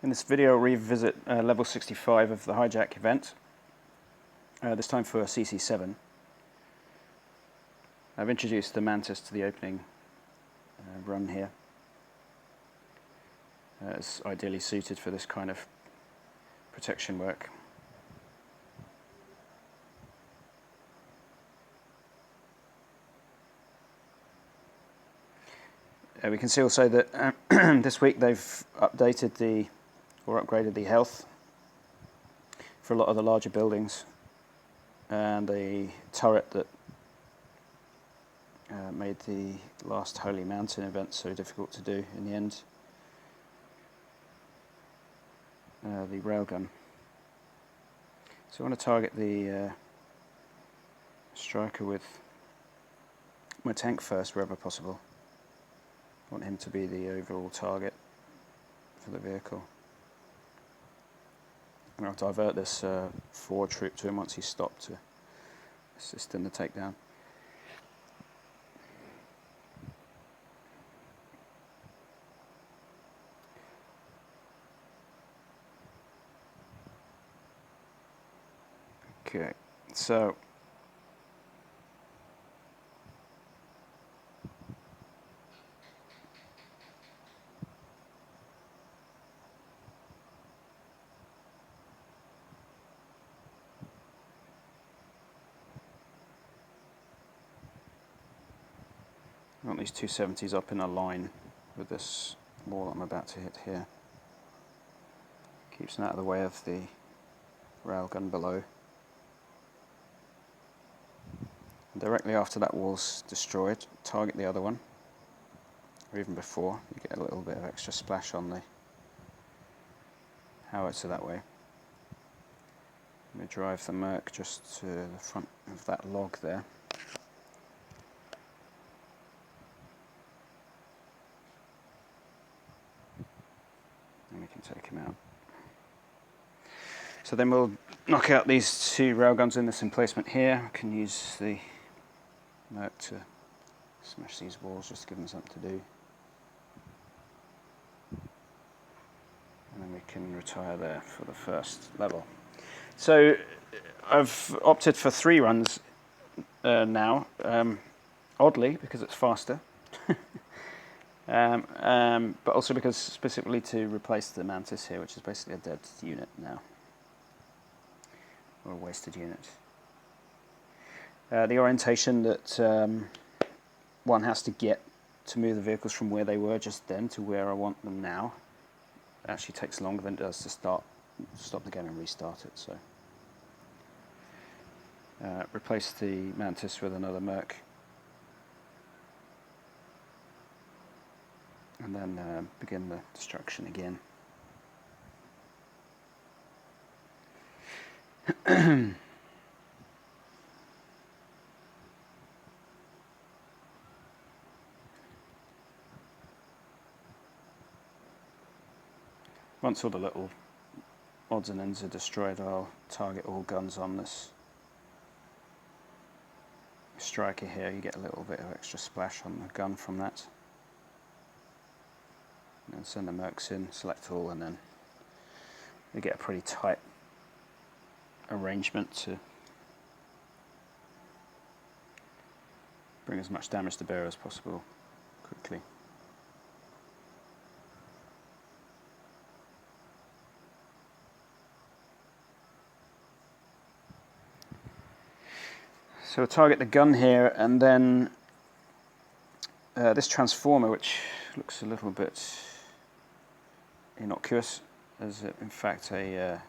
In this video, I'll revisit level 65 of the Hijack event, this time for CC7. I've introduced the Mantis to the opening run here. It's ideally suited for this kind of protection work. We can see also that this week they've updated or upgraded the health for a lot of the larger buildings, and the turret that made the last Holy Mountain event so difficult to do in the end, the railgun. So I want to target the striker with my tank first wherever possible. I want him to be the overall target for the vehicle. And I'll divert this forward troop to him once he's stopped to assist in the takedown. Okay, so I want these 270s up in a line with this wall I'm about to hit here. Keeps them out of the way of the railgun below. And directly after that wall's destroyed, target the other one, or even before. You get a little bit of extra splash on the howitzer that way. Let me drive the Merk just to the front of that log there. And we can take him out. So then we'll knock out these two railguns in this emplacement here. I can use the Merk to smash these walls just to give them something to do. And then we can retire there for the first level. So I've opted for 3 runs now, oddly because it's faster, but also because specifically to replace the Mantis here, which is basically a dead unit now, or a wasted unit. The orientation that one has to get to move the vehicles from where they were just then to where I want them now actually takes longer than it does to stop the game and restart it. So replace the Mantis with another Merk, and then begin the destruction again. Once all the little odds and ends are destroyed, I'll target all guns on this striker here. You get a little bit of extra splash on the gun from that. And then send the Mercs in, select all, and then you get a pretty tight arrangement to bring as much damage to bear as possible quickly. So we'll target the gun here, and then this transformer, which looks a little bit innocuous, is in fact a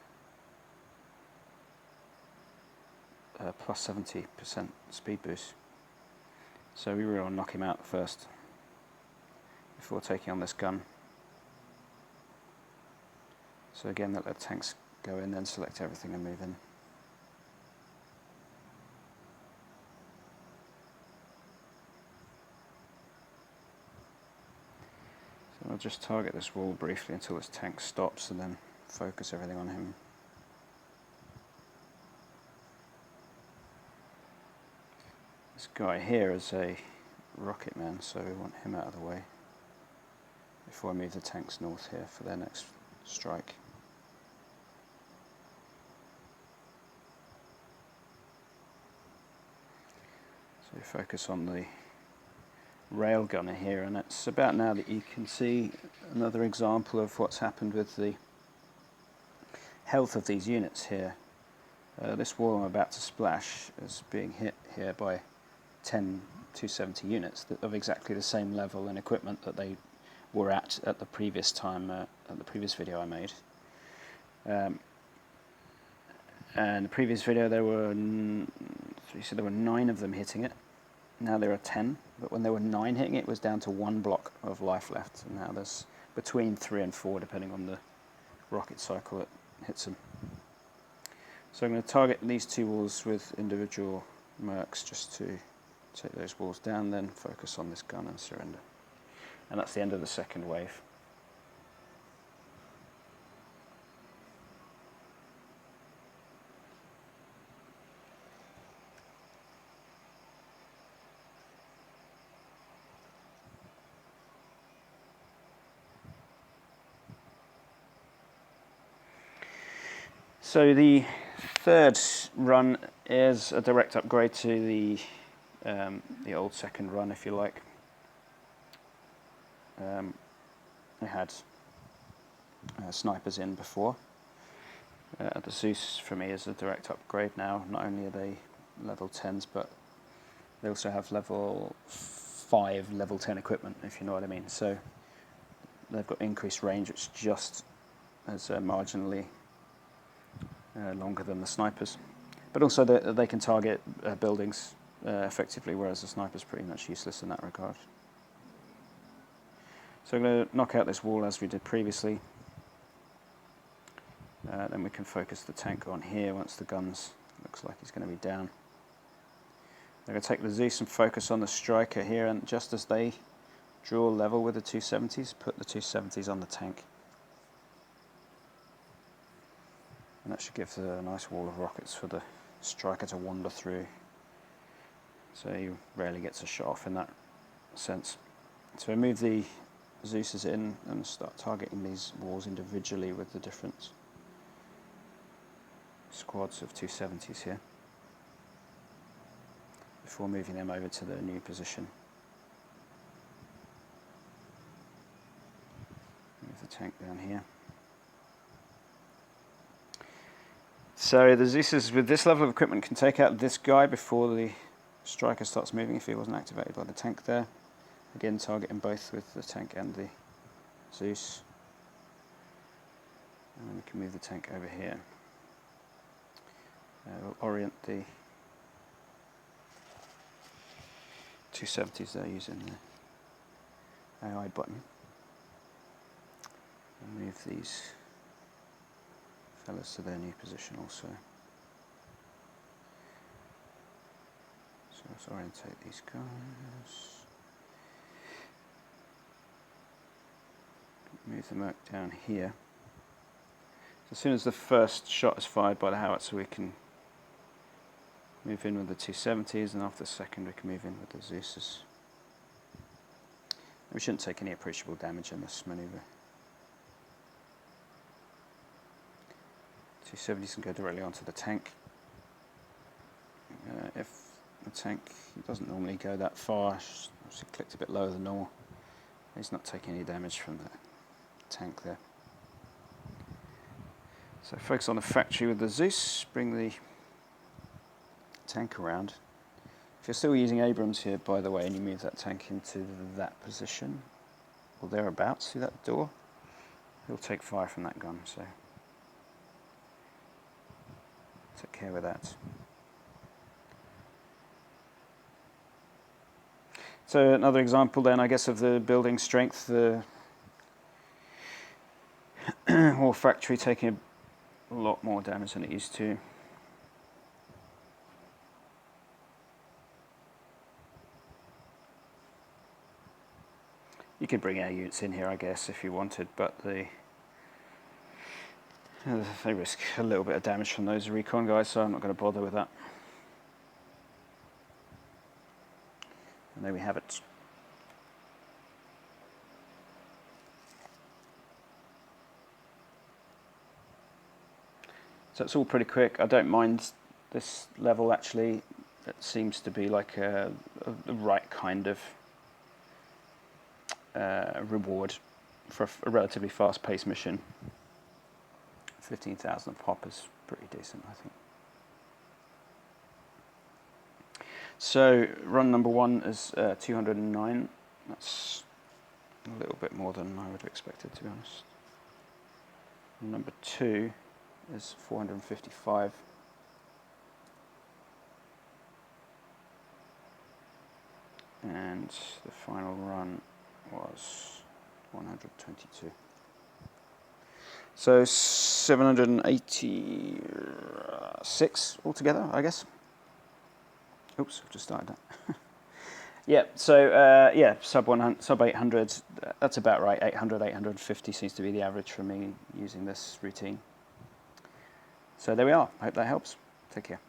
plus 70% speed boost. So we really want to knock him out first before taking on this gun. So again, let the tanks go in, then select everything and move in. So I'll just target this wall briefly until this tank stops, and then focus everything on him. This guy here is a rocket man, so we want him out of the way before I move the tanks north here for their next strike. So you focus on the rail gunner here, and it's about now that you can see another example of what's happened with the health of these units here. This wall I'm about to splash is being hit here by 10 270 units of exactly the same level and equipment that they were at the previous time, at the previous video I made. And the previous video there were 9 of them hitting it. Now there are 10, but when there were 9 hitting it, it was down to 1 block of life left, and now there's between 3 and 4 depending on the rocket cycle that hits them. So I'm going to target these 2 walls with individual Merks just to take those walls down, then focus on this gun and surrender. And that's the end of the second wave. So the third run is a direct upgrade to the old second run, if you like. I had snipers in before. The Zeus for me is a direct upgrade now. Not only are they level 10s, but they also have level 5, level 10 equipment, if you know what I mean. So they've got increased range, which just as marginally longer than the snipers. But also they can target buildings effectively, whereas the sniper's pretty much useless in that regard. So I'm going to knock out this wall as we did previously. Then we can focus the tank on here once the guns looks like he's going to be down. I'm going to take the Zeus and focus on the striker here, and just as they draw level with the 270s, put the 270s on the tank. And that should give a nice wall of rockets for the striker to wander through. So he rarely gets a shot off in that sense. So I move the Zeuses in and start targeting these walls individually with the different squads of 270s here, before moving them over to their new position. Move the tank down here. So the Zeuses with this level of equipment can take out this guy before the striker starts moving if he wasn't activated by the tank there. Again, targeting both with the tank and the Zeus. And then we can move the tank over here. We'll orient the 270s there using the AI button. And move these fellas to their new position also. So let's orientate these guys. Move the Merk down here. So as soon as the first shot is fired by the howitzer, we can move in with the 270s, and after the second we can move in with the Zeuses. We shouldn't take any appreciable damage in this maneuver. 270s can go directly onto the tank. If the tank doesn't normally go that far, obviously clicked a bit lower than normal, he's not taking any damage from the tank there. So focus on the factory with the Zeus, bring the tank around. If you're still using Abrams here, by the way, and you move that tank into that position, or thereabouts, through that door, he'll take fire from that gun, so take care with that. So another example then, I guess, of the building strength, the whole factory taking a lot more damage than it used to. You could bring air units in here, I guess, if you wanted, but they risk a little bit of damage from those recon guys, so I'm not going to bother with that. And there we have it. So it's all pretty quick. I don't mind this level actually. It seems to be like the right kind of reward for a relatively fast-paced mission. 15,000 pop is pretty decent, I think. So run number 1 is 209. That's a little bit more than I would have expected, to be honest. Number 2 is 455. And the final run was 122. So 786 altogether, I guess. Oops, I've just started that. Yeah, so yeah, sub 800, that's about right. 800, 850 seems to be the average for me using this routine. So there we are. I hope that helps. Take care.